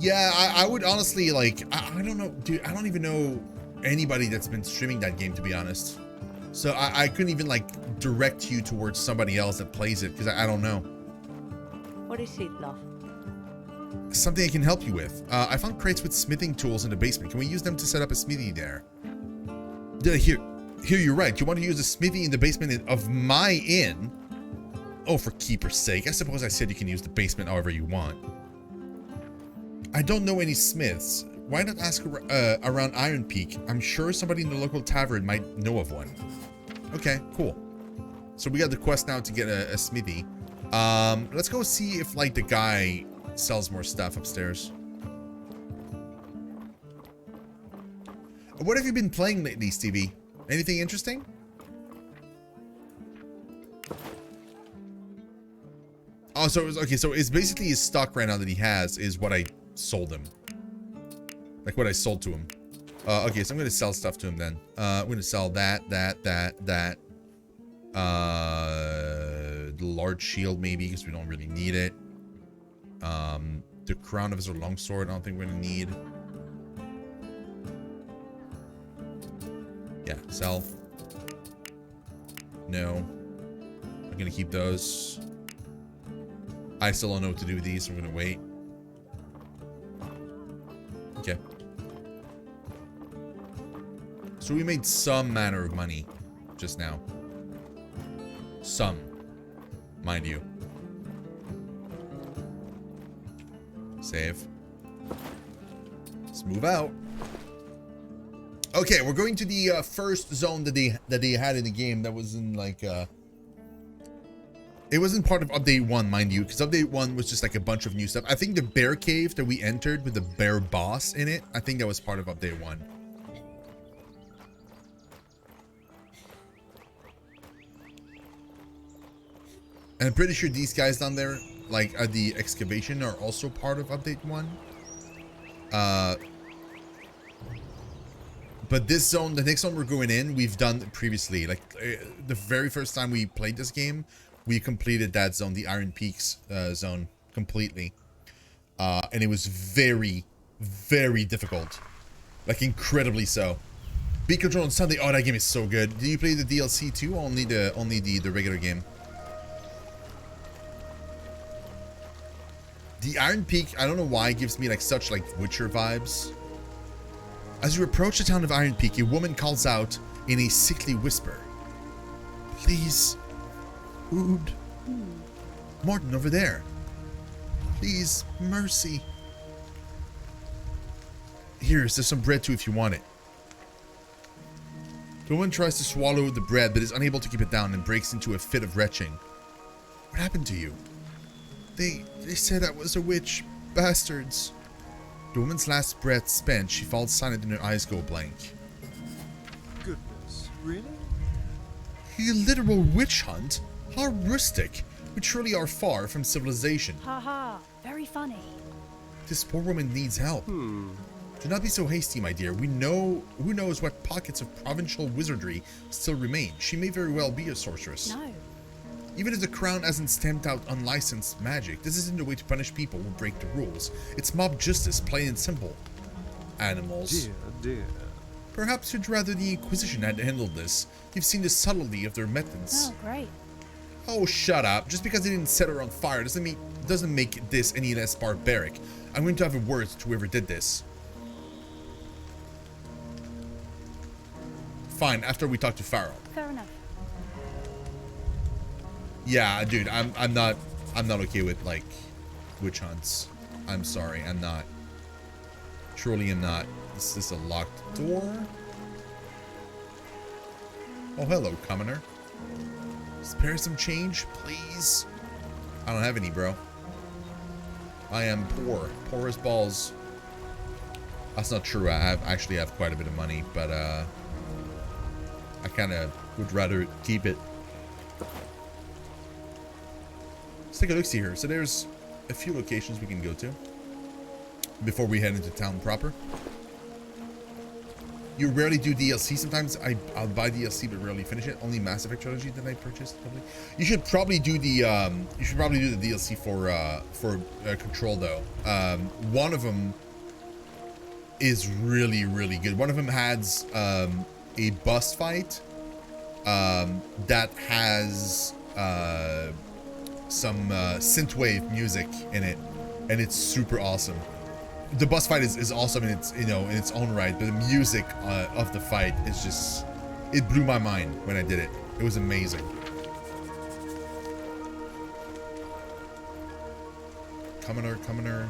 Yeah, I would honestly, like, I don't know, dude, I don't even know anybody that's been streaming that game, to be honest. So I couldn't even, like, direct you towards somebody else that plays it, because I don't know. What is it, love? Something I can help you with. I found crates with smithing tools in the basement. Can we use them to set up a smithy there? Here, you're right. You want to use a smithy in the basement of my inn? Oh, for keeper's sake. I suppose I said you can use the basement however you want. I don't know any smiths. Why not ask around Iron Peak? I'm sure somebody in the local tavern might know of one. Okay, cool. So we got the quest now to get a smithy. Let's go see if, like, the guy sells more stuff upstairs. What have you been playing lately, Stevie? Anything interesting? Oh, so it was, okay, so it's basically his stock right now that he has is what I sold him. Like what I sold to him. Okay, so I'm gonna sell stuff to him then. I'm gonna sell that. The large shield maybe, because we don't really need it. The crown of his longsword, I don't think we're gonna need. Yeah, sell. No. I'm gonna keep those. I still don't know what to do with these, so I'm gonna wait. Okay. So we made some manner of money just now. Some, mind you. Save. Let's move out. Okay, we're going to the first zone that they had in the game that was in like it wasn't part of update 1, mind you, because update 1 was just like a bunch of new stuff. I think the bear cave that we entered with the bear boss in it, I think that was part of update 1. And I'm pretty sure these guys down there, like at the excavation, are also part of update 1. But this zone, the next zone we're going in, we've done previously. Like the very first time we played this game, we completed that zone, the Iron Peaks zone, completely. And it was very, very difficult. Like, incredibly so. Beat Control on Sunday. Oh, that game is so good. Did you play the DLC too, or only the regular game? The Iron Peak, I don't know why, it gives me like such like Witcher vibes. As you approach the town of Iron Peak, a woman calls out in a sickly whisper. Please. Food. Martin, over there. Please, mercy. Here's there's some bread too if you want it. The woman tries to swallow the bread but is unable to keep it down and breaks into a fit of retching. What happened to you? They said I was a witch. Bastards. The woman's last breath spent, she falls silent and her eyes go blank. Goodness, really? A literal witch hunt? How rustic. We truly are far from civilization. Haha, very funny. This poor woman needs help. Do not be so hasty, my dear. We know who knows what pockets of provincial wizardry still remain. She may very well be a sorceress. No. Even if the crown hasn't stamped out unlicensed magic, this isn't the way to punish people who break the rules. It's mob justice, plain and simple. Animals. Dear. Perhaps you'd rather the Inquisition had handled this. You've seen the subtlety of their methods. Oh, great. Oh, shut up. Just because they didn't set her on fire doesn't make this any less barbaric. I'm going to have a word to whoever did this. Fine, after we talk to Pharaoh. Fair enough. Yeah, dude, I'm not okay with like witch hunts. I'm sorry, I'm not. Truly am not. Is this a locked door? Oh, hello, commoner. Spare some change, please. I don't have any, bro. I am poor. Poor as balls. That's not true. I actually have quite a bit of money, but I kind of would rather keep it. Let's take a look see here. So there's a few locations we can go to before we head into town proper. You rarely do DLC. Sometimes I'll buy DLC but rarely finish it. Only Mass Effect trilogy that I purchased. Probably. You should probably do the DLC for Control though. One of them is really good. One of them has a bus fight that has some synthwave music in it, and it's super awesome. The boss fight is awesome in its, in its own right, but the music of the fight is just, it blew my mind when I did it. It was amazing. Commoner.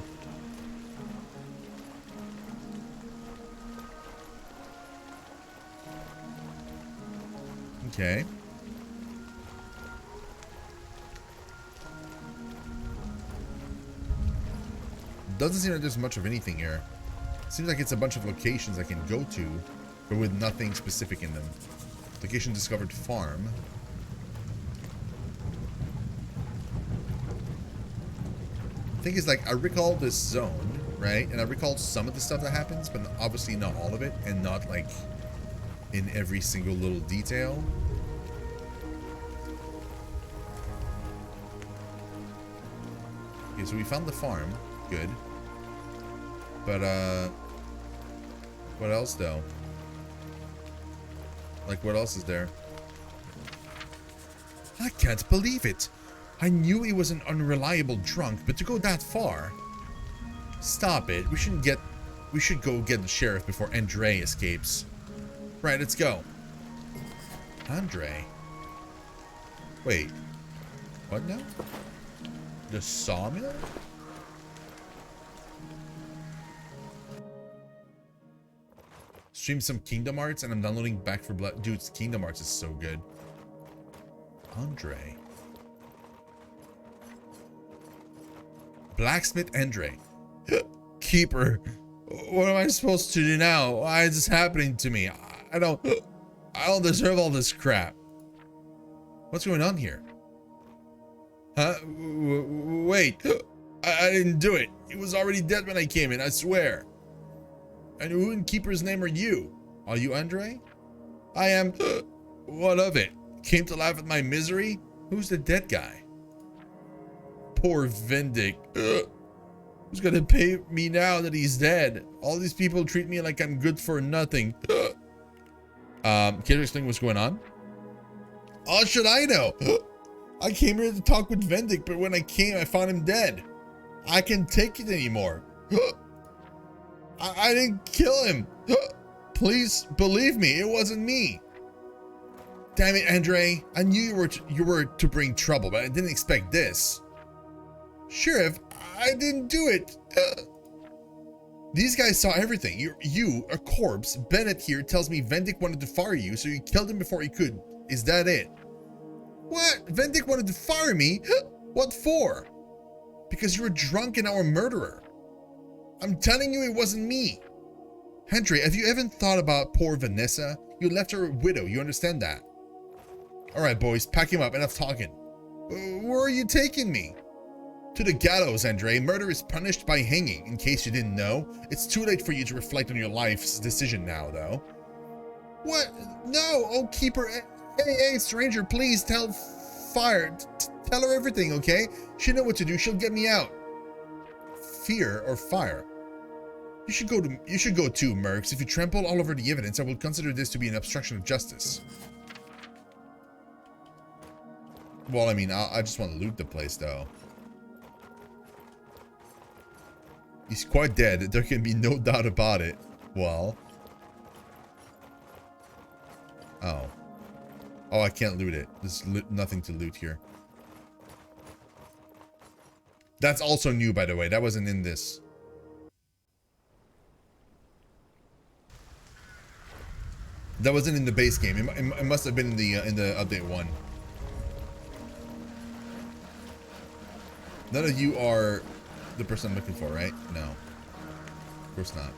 Okay. Doesn't seem like there's much of anything here. Seems like it's a bunch of locations I can go to, but with nothing specific in them. Location discovered farm. The thing is, like, I recall this zone, right? And I recall some of the stuff that happens, but obviously not all of it, and not, like, in every single little detail. Okay, so we found the farm. Good. But, what else, though? Like, what else is there? I can't believe it. I knew he was an unreliable drunk, but to go that far... Stop it. We should go get the sheriff before Andre escapes. Right, let's go. Andre? Wait. What now? The sawmill? Stream some Kingdom Hearts and I'm downloading Back 4 Blood. Dude, Kingdom Hearts is so good. Andre. Blacksmith Andre. Keeper. What am I supposed to do now? Why is this happening to me? I don't deserve all this crap. What's going on here? Huh? Wait. I didn't do it. He was already dead when I came in, I swear. And who in Keeper's name are you? Are you Andre? I am. What of it? Came to laugh at my misery? Who's the dead guy? Poor Vendic. Who's gonna pay me now that he's dead? All these people treat me like I'm good for nothing. Can you explain what's going on? How should I know? I came here to talk with Vendic, but when I came, I found him dead. I can't take it anymore. I didn't kill him. Please believe me, it wasn't me. Damn it, Andre. I knew you were to bring trouble, but I didn't expect this. Sheriff, I didn't do it. These guys saw everything. You, a corpse. Bennett here tells me Vendic wanted to fire you, so you killed him before he could. Is that it? What? Vendic wanted to fire me? What for? Because you were drunk and our murderer. I'm telling you it wasn't me. Andre, have you ever thought about poor Vanessa? You left her a widow, you understand that? Alright boys, pack him up, enough talking. Where are you taking me? To the gallows, Andre. Murder is punished by hanging, in case you didn't know. It's too late for you to reflect on your life's decision now, though. What? No! Oh, Keeper. Hey, stranger, please tell Fire. Tell her everything, okay? She'll know what to do. She'll get me out. Fear or fire? You should go too, Mercs. If you trample all over the evidence, I will consider this to be an obstruction of justice. Well, I mean, I just want to loot the place, though. He's quite dead. There can be no doubt about it. Well. Oh. Oh, I can't loot it. There's nothing to loot here. That's also new, by the way. That wasn't in this. That wasn't in the base game. It must have been in the update 1. None of you are the person I'm looking for, right? No. Of course not.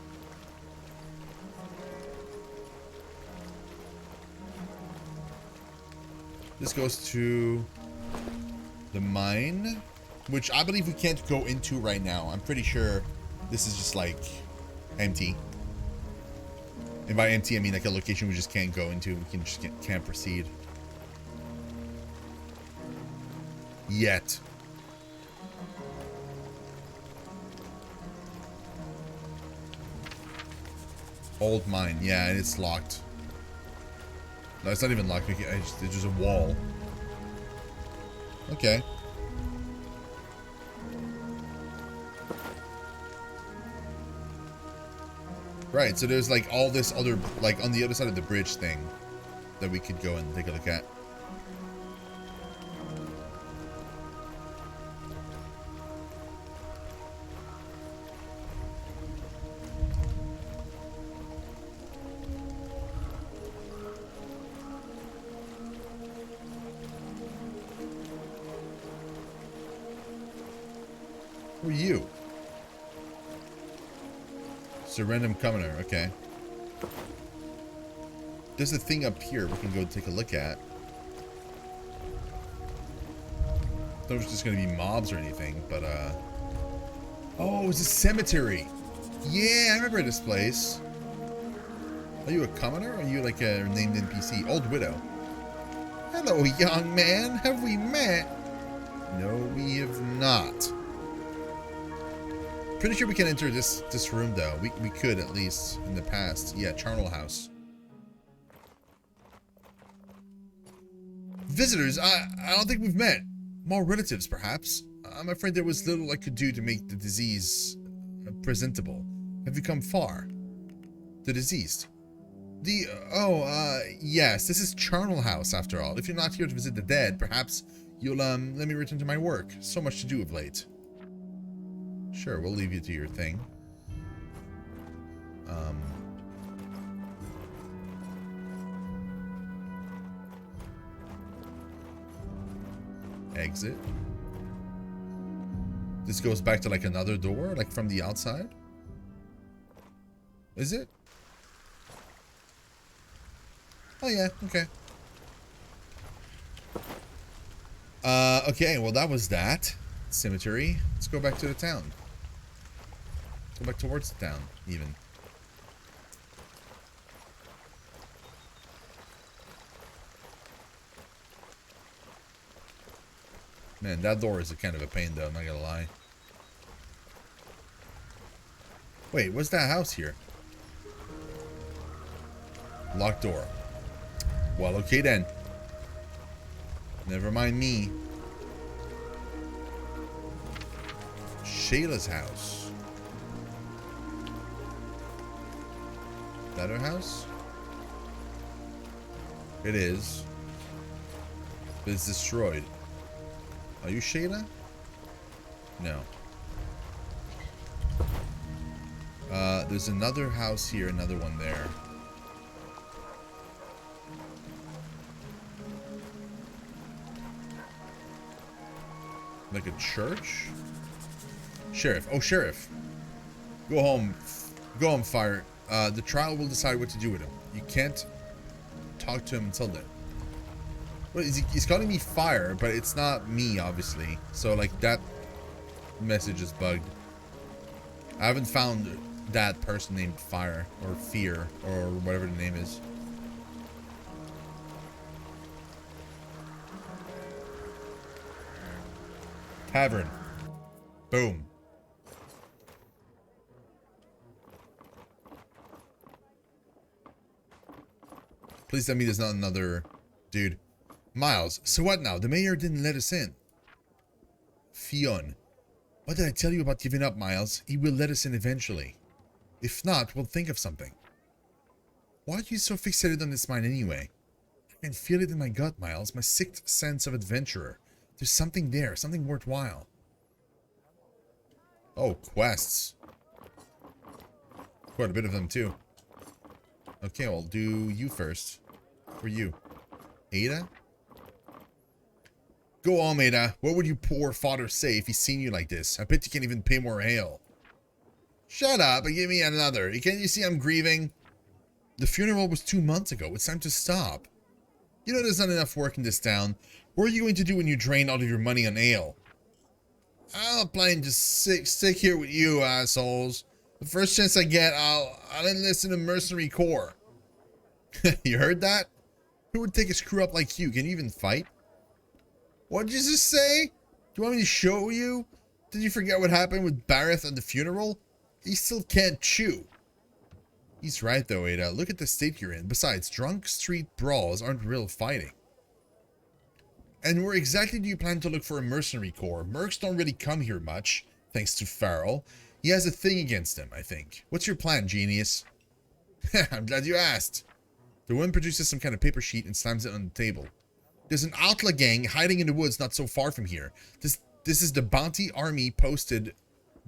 This goes to the mine, which I believe we can't go into right now. I'm pretty sure this is just like empty. And by empty, I mean like a location we just can't go into. We can just can't proceed. Yet. Old mine. Yeah, and it's locked. No, it's not even locked. It's just a wall. Okay. Right, so there's like all this other, like on the other side of the bridge thing that we could go and take a look at. Who are you? It's a random commoner, okay. There's a thing up here we can go take a look at. I thought it was just gonna be mobs or anything, but oh, it's a cemetery. Yeah, I remember this place. Are you a commoner or are you like a named NPC? Old widow. Hello, young man. Have we met? No, we have not. Pretty sure we can enter this room though. We could at least in the past. Yeah, charnel house. Visitors, I don't think we've met. More relatives, perhaps. I'm afraid there was little I could do to make the disease presentable. Have you come far? The deceased. Yes, this is charnel house after all. If you're not here to visit the dead, perhaps you'll let me return to my work. So much to do of late. Sure, we'll leave you to your thing. Exit. This goes back to like another door, like from the outside? Is it? Oh yeah, okay. Okay, well that was that. Cemetery. Let's go back to the town. Let's go back towards the town, even. Man, that door is a kind of a pain though, I'm not gonna lie. Wait, what's that house here? Locked door. Well, okay then. Never mind me. Shayla's house. That her house? It is. But it's destroyed. Are you Shayla? No. There's another house here, another one there. Like a church? Sheriff. Oh, Sheriff. Go home. Go home, Fire. The trial will decide what to do with him. You can't talk to him until then. What is he? He's calling me Fire, but it's not me, obviously. So, like, that message is bugged. I haven't found that person named Fire or Fear or whatever the name is. Tavern. Boom. Please tell me there's not another dude. Miles, so what now? The mayor didn't let us in. Fionn. What did I tell you about giving up, Miles? He will let us in eventually. If not, we'll think of something. Why are you so fixated on this mine anyway? I can feel it in my gut, Miles. My sixth sense of adventurer. There's something there, something worthwhile. Oh, quests. Quite a bit of them, too. Okay, I'll do you first. For you. Ada? Go on, Ada. What would your poor father say if he's seen you like this? I bet you can't even pay more ale. Shut up and give me another. Can't you see I'm grieving? The funeral was 2 months ago. It's time to stop. You know there's not enough work in this town. What are you going to do when you drain all of your money on ale? I'll plan to stick here with you, assholes. The first chance I get, I'll enlist in the mercenary corps. You heard that? Who would take a screw up like you? Can you even fight? What did you just say? Do you want me to show you? Did you forget what happened with Barrett at the funeral? He still can't chew. He's right though, Ada. Look at the state you're in. Besides, drunk street brawls aren't real fighting. And where exactly do you plan to look for a mercenary corps? Mercs don't really come here much, thanks to Farrell. He has a thing against them, I think. What's your plan, genius? I'm glad you asked. The woman produces some kind of paper sheet and slams it on the table. There's an outlaw gang hiding in the woods not so far from here. This is the bounty army posted.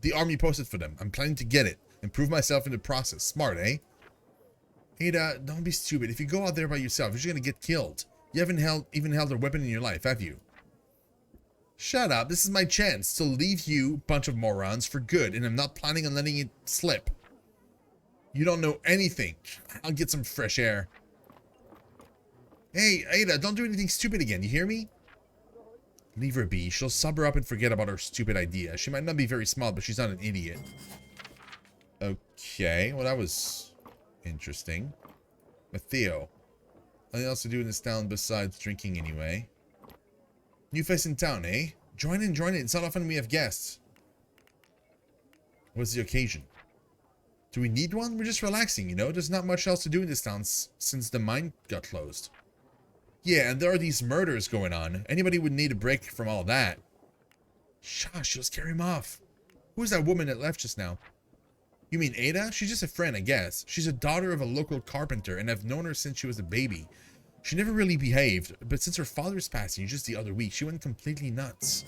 The army posted for them. I'm planning to get it and prove myself in the process. Smart, eh? Ada, don't be stupid. If you go out there by yourself, you're just gonna get killed. You haven't even held a weapon in your life, have you? Shut up. This is my chance to leave you, bunch of morons, for good, and I'm not planning on letting it slip. You don't know anything. I'll get some fresh air. Hey, Ada, don't do anything stupid again. You hear me? Leave her be. She'll sub her up and forget about her stupid idea. She might not be very smart, but she's not an idiot. Okay, well that was interesting. Matteo. Nothing else to do in this town besides drinking anyway. New face in town, eh? Join in, join in. It's not often we have guests. What's the occasion? Do we need one? We're just relaxing, you know? There's not much else to do in this town since the mine got closed. Yeah, and there are these murders going on. Anybody would need a break from all that. Shush, you'll scare him off. Who's that woman that left just now? You mean Ada? She's just a friend, I guess. She's a daughter of a local carpenter, and I've known her since she was a baby. She never really behaved, but since her father's passing just the other week, she went completely nuts.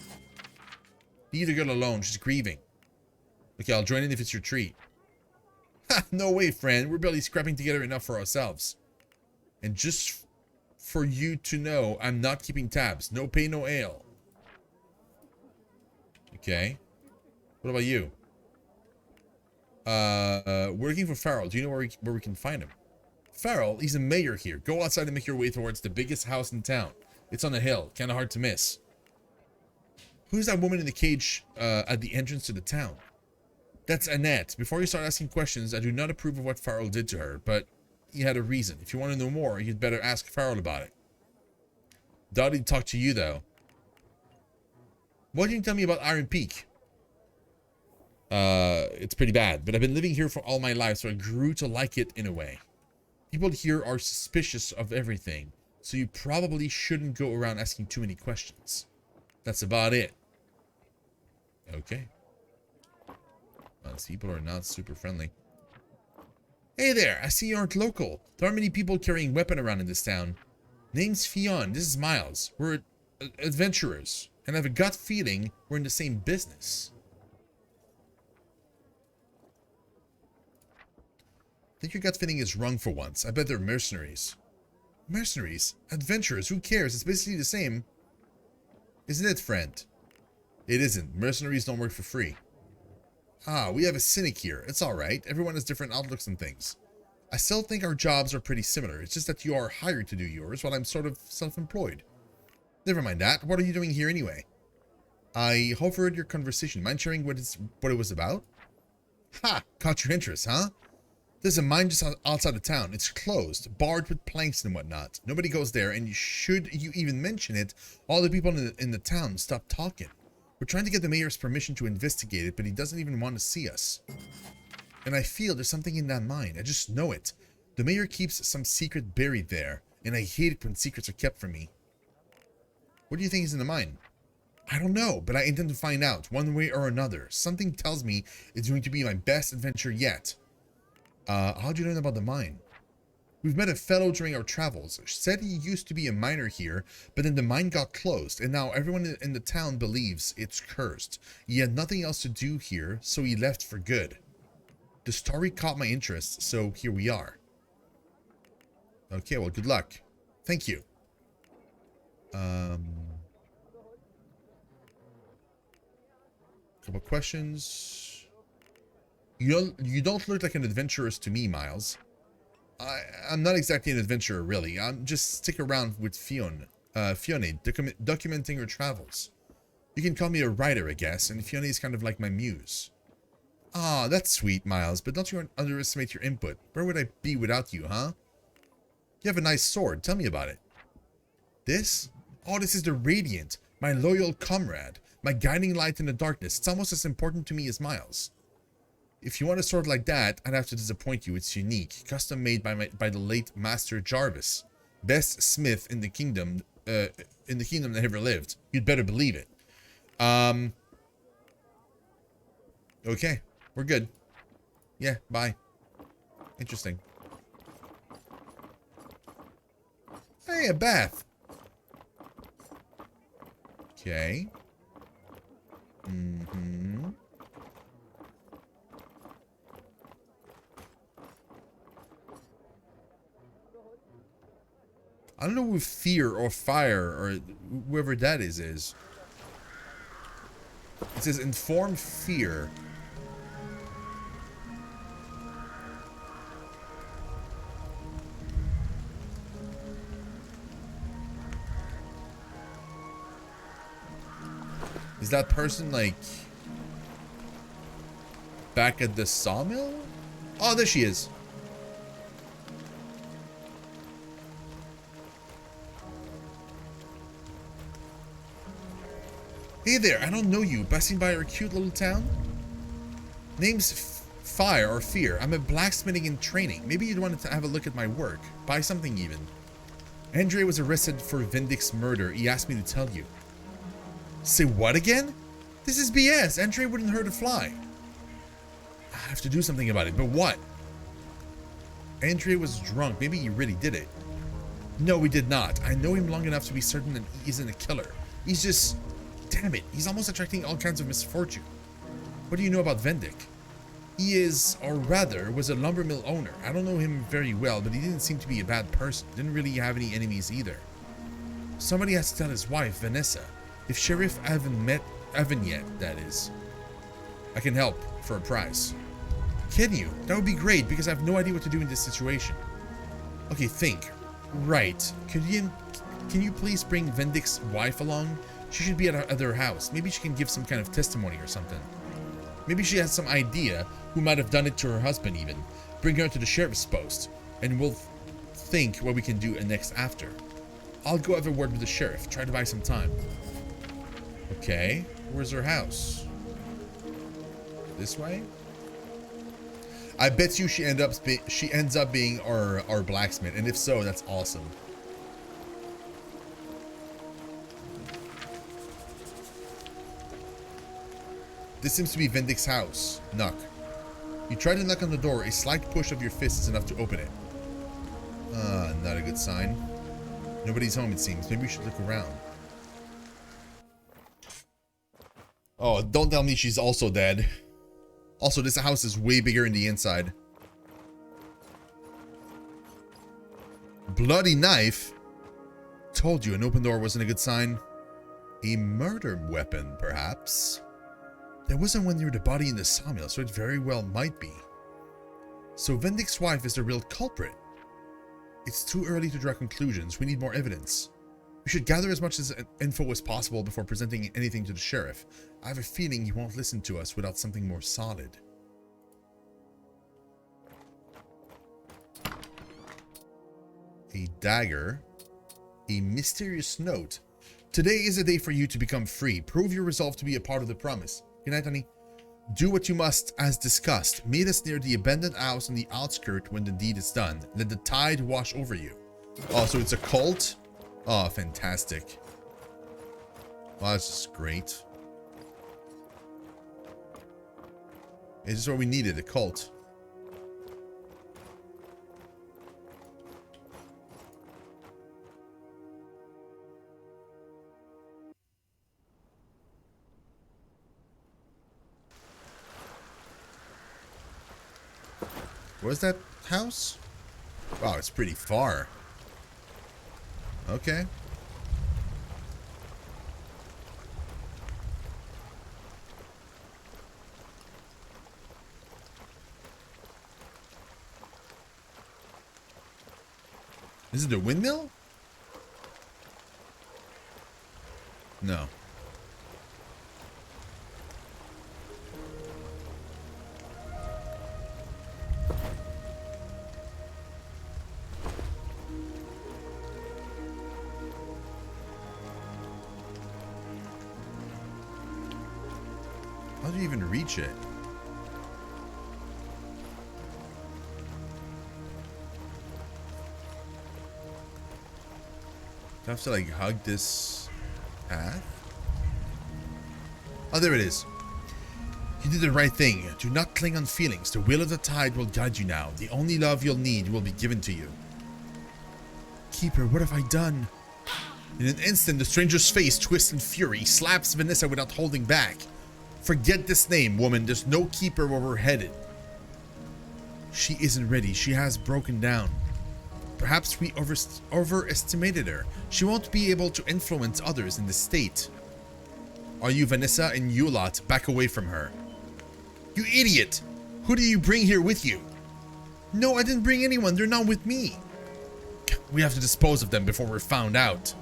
Leave the girl alone, she's grieving. Okay, I'll join in if it's your treat. Ha! No way, friend. We're barely scrapping together enough for ourselves. And just for you to know, I'm not keeping tabs. No pay, no ale. Okay. What about you? We're looking for Farrell. Do you know where we can find him? Farrell, he's a mayor here. Go outside and make your way towards the biggest house in town. It's on a hill. Kind of hard to miss. Who's that woman in the cage at the entrance to the town? That's Annette. Before you start asking questions, I do not approve of what Farrell did to her, but he had a reason. If you want to know more, you'd better ask Farrell about it. Doubt he'd talk to you, though. What can you tell me about Iron Peak? It's pretty bad, but I've been living here for all my life, so I grew to like it in a way. People here are suspicious of everything, so you probably shouldn't go around asking too many questions. That's about it. Okay. These people are not super friendly. Hey there, I see you aren't local. There aren't many people carrying weapons around in this town. Name's Fionn, this is Miles. We're adventurers, and I have a gut feeling we're in the same business. I think your gut feeling is wrong for once. I bet they're mercenaries. Mercenaries? Adventurers? Who cares? It's basically the same. Isn't it, friend? It isn't. Mercenaries don't work for free. Ah, we have a cynic here. It's alright. Everyone has different outlooks on things. I still think our jobs are pretty similar. It's just that you are hired to do yours while I'm sort of self-employed. Never mind that. What are you doing here anyway? I overheard your conversation. Mind sharing what it was about? Ha! Caught your interest, huh? There's a mine just outside of town. It's closed, barred with planks and whatnot. Nobody goes there, and should you even mention it, all the people in the town stop talking. We're trying to get the mayor's permission to investigate it, but he doesn't even want to see us. And I feel there's something in that mine. I just know it. The mayor keeps some secret buried there, and I hate it when secrets are kept from me. What do you think is in the mine? I don't know, but I intend to find out, one way or another. Something tells me it's going to be my best adventure yet. How'd you learn about the mine? We've met a fellow during our travels. Said he used to be a miner here, but then the mine got closed, and now everyone in the town believes it's cursed. He had nothing else to do here, so he left for good. The story caught my interest, so here we are. Okay, well, good luck. Thank you. Couple questions. You don't look like an adventurous to me, Miles. I'm not exactly an adventurer, really. I'm just stick around with Fionn, documenting her travels. You can call me a writer, I guess, and Fionn is kind of like my muse. Ah, that's sweet, Miles, but don't you underestimate your input. Where would I be without you, huh? You have a nice sword. Tell me about it. This? Oh, this is the Radiant. My loyal comrade. My guiding light in the darkness. It's almost as important to me as Miles. If you want a sword like that, I'd have to disappoint you. It's unique. Custom made by the late Master Jarvis. Best smith in the kingdom that ever lived. You'd better believe it. Okay. We're good. Yeah, bye. Interesting. Hey, a bath. Okay. I don't know who Fear or Fire or whoever that is. It says Inform Fear. Is that person like back at the sawmill? Oh, there she is. Hey there, I don't know you. Passing by our cute little town? Name's Fire or Fear. I'm a blacksmithing in training. Maybe you'd want to have a look at my work. Buy something even. Andre was arrested for Vindic's murder. He asked me to tell you. Say what again? This is BS. Andre wouldn't hurt a fly. I have to do something about it, but what? Andre was drunk. Maybe he really did it. No, he did not. I know him long enough to be certain that he isn't a killer. He's just... Damn it, he's almost attracting all kinds of misfortune. What do you know about Vendic? He is, or rather, was a lumber mill owner. I don't know him very well, but he didn't seem to be a bad person. Didn't really have any enemies either. Somebody has to tell his wife, Vanessa. If Sheriff Evan yet, that is. I can help for a price. Can you? That would be great, because I have no idea what to do in this situation. Okay, think. Right. Can you please bring Vendic's wife along? She should be at her house. Maybe she can give some kind of testimony or something. Maybe she has some idea who might have done it to her husband even. Bring her to the sheriff's post, and we'll think what we can do next after. I'll go have a word with the sheriff. Try to buy some time. Okay, where's her house? This way? I bet you she ends up being our blacksmith, and if so, that's awesome. This seems to be Vindic's house. Knock. You try to knock on the door. A slight push of your fist is enough to open it. Not a good sign. Nobody's home, it seems. Maybe we should look around. Oh, don't tell me she's also dead. Also, this house is way bigger in the inside. Bloody knife? Told you an open door wasn't a good sign. A murder weapon, perhaps? There wasn't one near the body in the sawmill, so it very well might be. So Vendic's wife is the real culprit. It's too early to draw conclusions. We need more evidence. We should gather as much info as possible before presenting anything to the sheriff. I have a feeling he won't listen to us without something more solid. A dagger. A mysterious note. Today is a day for you to become free. Prove your resolve to be a part of the promise. Good night, honey. Do what you must, as discussed. Meet us near the abandoned house on the outskirts when the deed is done. Let the tide wash over you. Oh, so it's a cult? Oh, fantastic. Well, that's just great. This is what we needed, a cult. Where's that house? Wow, it's pretty far. Okay. Is it the windmill? No. to even reach it. Do I have to like hug this path? Oh, there it is. You did the right thing. Do not cling on feelings. The will of the tide will guide you now. The only love you'll need will be given to you. Keeper, what have I done? In an instant, the stranger's face twists in fury. He slaps Vanessa without holding back. Forget this name, woman. There's no keeper where we're headed. She isn't ready. She has broken down. Perhaps we overestimated her. She won't be able to influence others in the state. Are you Vanessa? And you lot, back away from her. You idiot! Who do you bring here with you? No, I didn't bring anyone. They're not with me. We have to dispose of them before we're found out.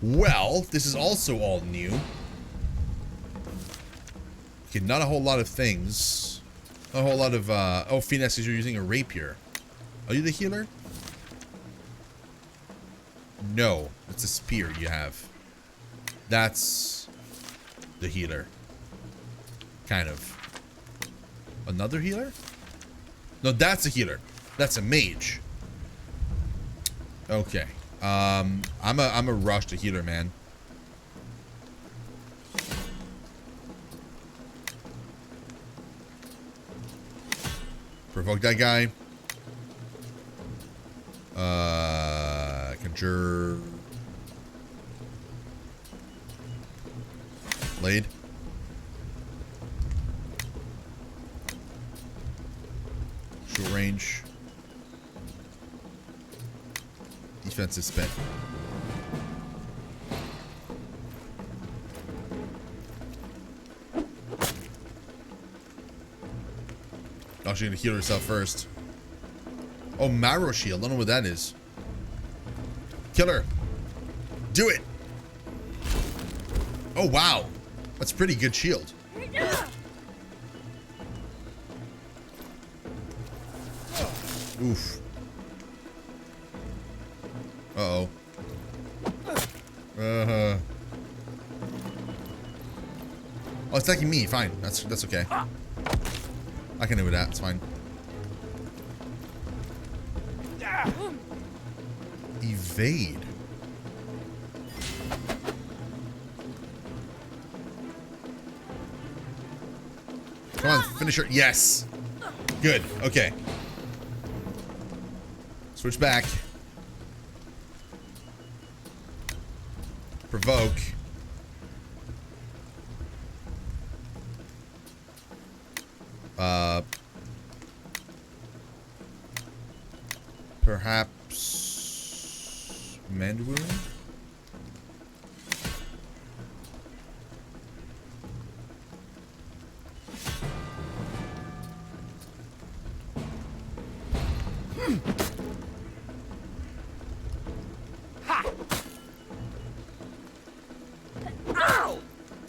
Well, this is also all new. Okay, not a whole lot of things. Not a whole lot of, oh, Phoenix, you're using a rapier. Are you the healer? No, it's a spear you have. That's the healer. Kind of. Another healer? No, that's a healer. That's a mage. Okay. I'm a rush to healer, man. Provoke that guy. Conjure. Blade. Short range. Defensive spin. Oh, she's gonna heal herself first. Oh, Marrow Shield. I don't know what that is. Kill her. Do it. Oh, wow. That's a pretty good shield. Oof. Uh-oh. Oh, it's attacking me. Fine. That's okay. I can do with that. It's fine. Evade. Come on, finish her. Yes. Good. Okay. Switch back. Provoke. Perhaps Mend Wound?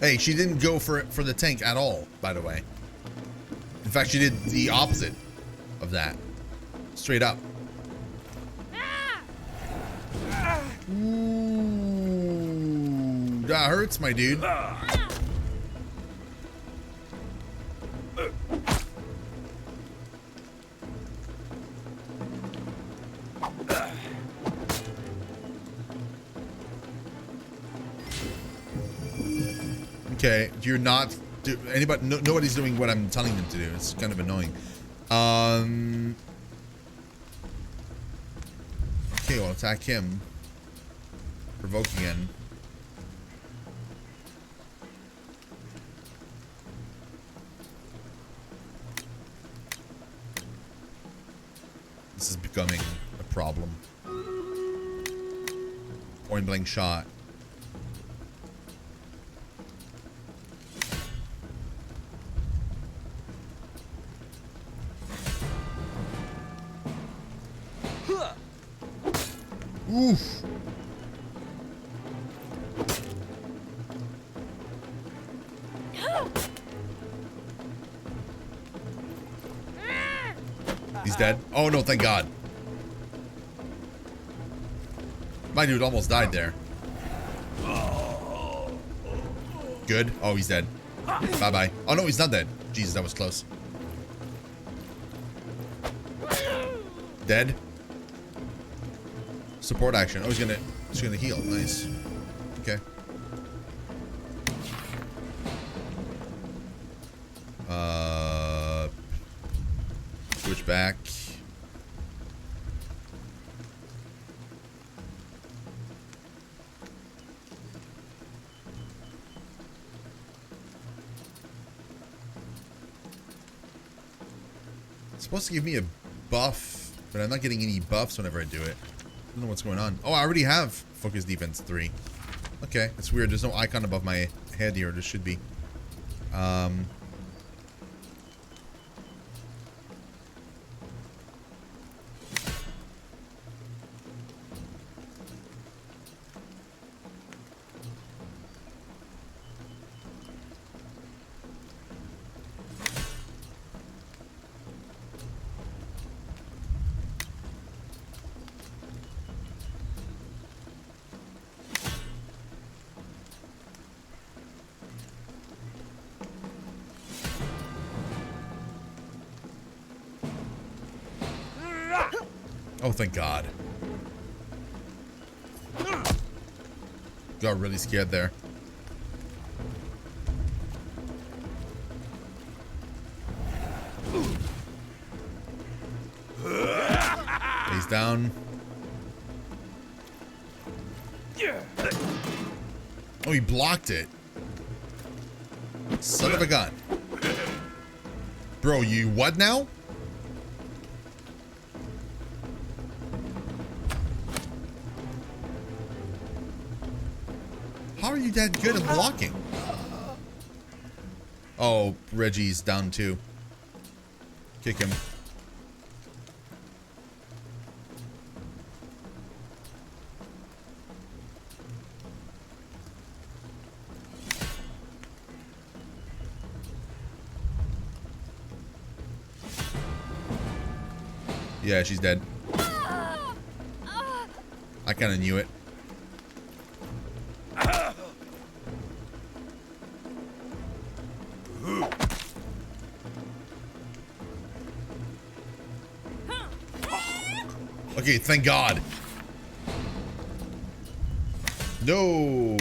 Hey, she didn't go for the tank at all, by the way. In fact, she did the opposite of that. Straight up. Ooh, that hurts, my dude. Okay, you're not. Anybody? Nobody's doing what I'm telling them to do. It's kind of annoying. Okay, we'll attack him. Provoke again. This is becoming a problem. Point blank shot. Oof. He's dead. Oh no, thank God. My dude almost died there. Good. Oh, he's dead. Bye-bye. Oh, no, he's not dead. Jesus, that was close. Dead. Support action. Oh, he's gonna heal. Nice. Okay. Switch back. It's supposed to give me a buff, but I'm not getting any buffs whenever I do it. I don't know what's going on. Oh, I already have Focus Defense 3. Okay, that's weird. There's no icon above my head here. There should be. Oh, thank God. Got really scared there. He's down. Oh, he blocked it. Son of a gun. Bro, you what now? How are you that good at blocking? Oh, Reggie's down too. Kick him. Yeah, she's dead. I kind of knew it. Okay, thank God. No.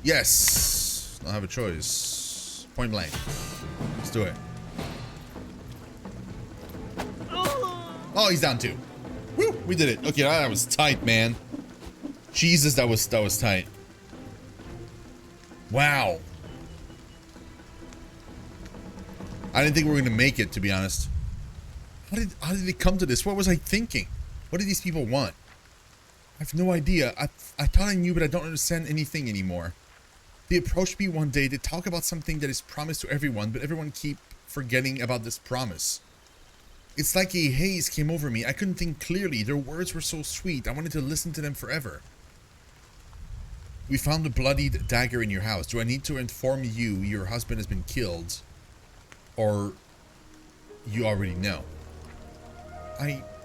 Yes. I'll have a choice. Point blank. Let's do it. Oh, he's down too. Woo, we did it. Okay, that was tight, man. Jesus, that was tight. Wow. I didn't think we were gonna make it, to be honest. How did it come to this? What was I thinking? What did these people want? I have no idea. I thought I knew, but I don't understand anything anymore. They approached me one day to talk about something that is promised to everyone, but everyone keep forgetting about this promise. It's like a haze came over me. I couldn't think clearly. Their words were so sweet. I wanted to listen to them forever. We found a bloodied dagger in your house. Do I need to inform you your husband has been killed? Or you already know?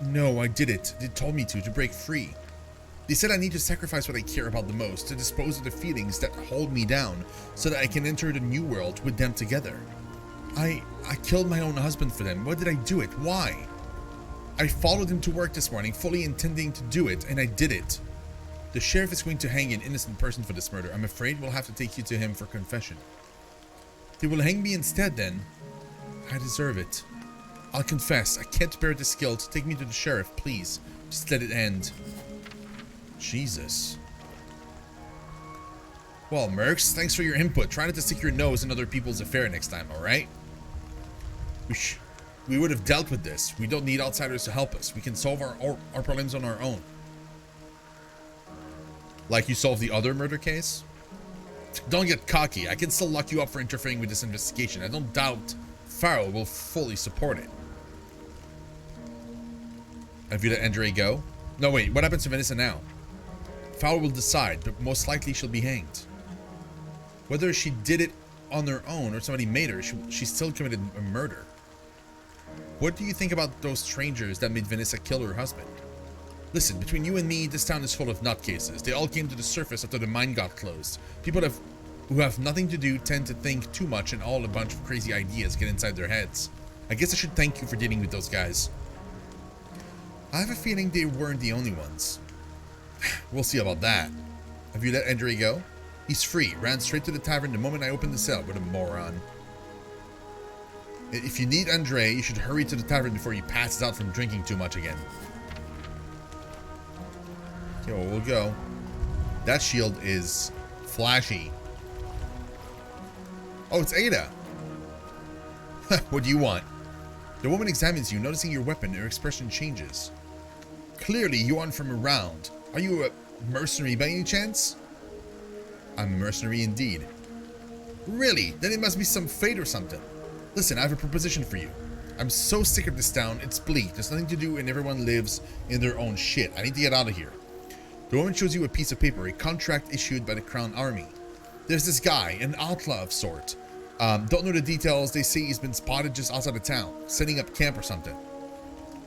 No, I did it. They told me to break free. They said I need to sacrifice what I care about the most, to dispose of the feelings that hold me down, so that I can enter the new world with them together. I killed my own husband for them. Why did I do it? Why? I followed him to work this morning, fully intending to do it, and I did it. The sheriff is going to hang an innocent person for this murder. I'm afraid we'll have to take you to him for confession. They will hang me instead then. I deserve it. I'll confess. I can't bear this guilt. Take me to the sheriff, please. Just let it end. Jesus. Well, Mercs, thanks for your input. Try not to stick your nose in other people's affair next time, alright? We would have dealt with this. We don't need outsiders to help us. We can solve our problems on our own. Like you solved the other murder case? Don't get cocky. I can still lock you up for interfering with this investigation. I don't doubt Farrell will fully support it. Have you let Andre go? No, wait. What happens to Vanessa now? Farrell will decide, but most likely she'll be hanged. Whether she did it on her own or somebody made her, she still committed a murder. What do you think about those strangers that made Vanessa kill her husband? Listen, between you and me, this town is full of nutcases. They all came to the surface after the mine got closed. People who have nothing to do tend to think too much and all a bunch of crazy ideas get inside their heads. I guess I should thank you for dealing with those guys. I have a feeling they weren't the only ones. We'll see about that. Have you let Andre go? He's free. Ran straight to the tavern the moment I opened the cell. What a moron. If you need Andre, you should hurry to the tavern before he passes out from drinking too much again. Okay, well, we'll go. That shield is flashy. Oh, it's Ada. What do you want? The woman examines you, noticing your weapon. Her expression changes. Clearly, you aren't from around. Are you a mercenary by any chance? I'm a mercenary indeed. Really? Then it must be some fate or something. Listen, I have a proposition for you. I'm so sick of this town, it's bleak. There's nothing to do and everyone lives in their own shit. I need to get out of here. The woman shows you a piece of paper, a contract issued by the Crown Army. There's this guy, an outlaw of sort. Don't know the details. They say he's been spotted just outside of town, setting up camp or something.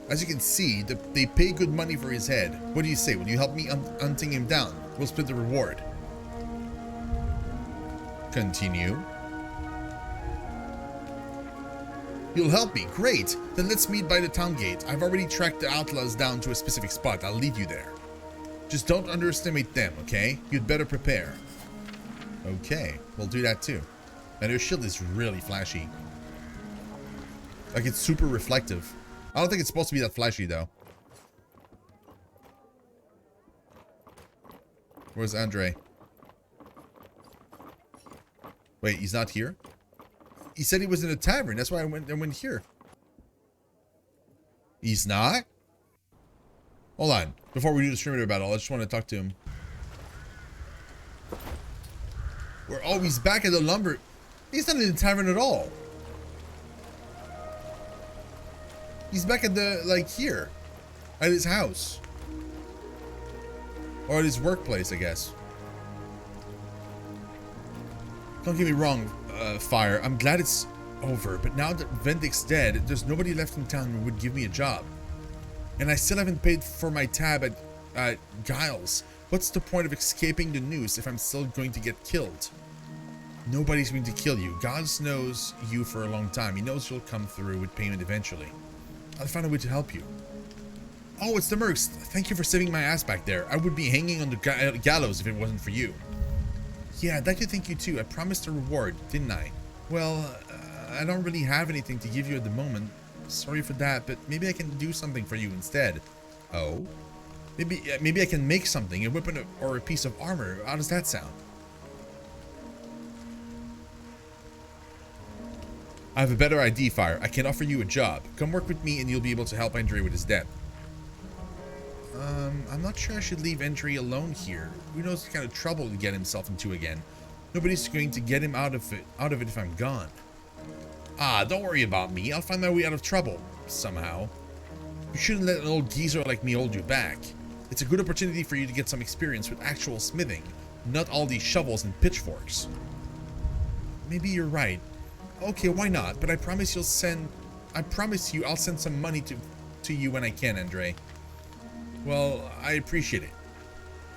As you can see, they pay good money for his head. What do you say? Will you help me hunting him down? We'll split the reward. Continue. You'll help me? Great. Then let's meet by the town gate. I've already tracked the outlaws down to a specific spot. I'll lead you there. Just don't underestimate them, okay? You'd better prepare. Okay, we'll do that too. And her shield is really flashy. Like, it's super reflective. I don't think it's supposed to be that flashy, though. Where's Andre? Wait, he's not here? He said he was in a tavern. That's why I went here. He's not? Hold on. Before we do the streamer battle, I just want to talk to him. Oh, he's back at the lumber. He's not in the tavern at all. He's back at the, like, here. At his house. Or at his workplace, I guess. Don't get me wrong, Fire. I'm glad it's over, but now that Vendik's dead, there's nobody left in town who would give me a job. And I still haven't paid for my tab at Giles. What's the point of escaping the noose if I'm still going to get killed? Nobody's going to kill you. Giles knows you for a long time. He knows you'll come through with payment eventually. I'll find a way to help you. Oh, it's the Mercs. Thank you for saving my ass back there. I would be hanging on the gallows if it wasn't for you. Yeah, I'd like to thank you too. I promised a reward, didn't I? Well, I don't really have anything to give you at the moment. Sorry for that, but maybe I can do something for you instead. Oh? Maybe I can make something, a weapon or a piece of armor. How does that sound? I have a better idea, Fire. I can offer you a job. Come work with me and you'll be able to help Andre with his debt. I'm not sure I should leave Andre alone here. Who knows what kind of trouble to get himself into again. Nobody's going to get him out of it if I'm gone. Ah, don't worry about me. I'll find my way out of trouble, somehow. You shouldn't let an old geezer like me hold you back. It's a good opportunity for you to get some experience with actual smithing, not all these shovels and pitchforks. Maybe you're right. Okay, why not? But I promise I'll send some money to you when I can, Andre. Well, I appreciate it.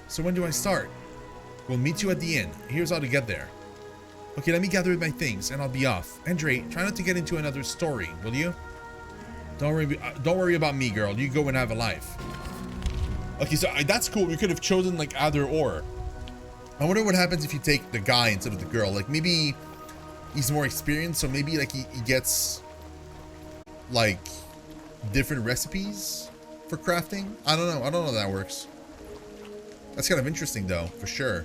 So when do I start? We'll meet you at the inn. Here's how to get there. Okay, let me gather my things and I'll be off. Andre, try not to get into another story, will you? Don't worry about me, girl. You go and have a life. Okay, so that's cool. We could have chosen like either or. I wonder what happens if you take the guy instead of the girl. Like maybe he's more experienced, so maybe like he gets like different recipes for crafting. I don't know. I don't know how that works. That's kind of interesting though, for sure.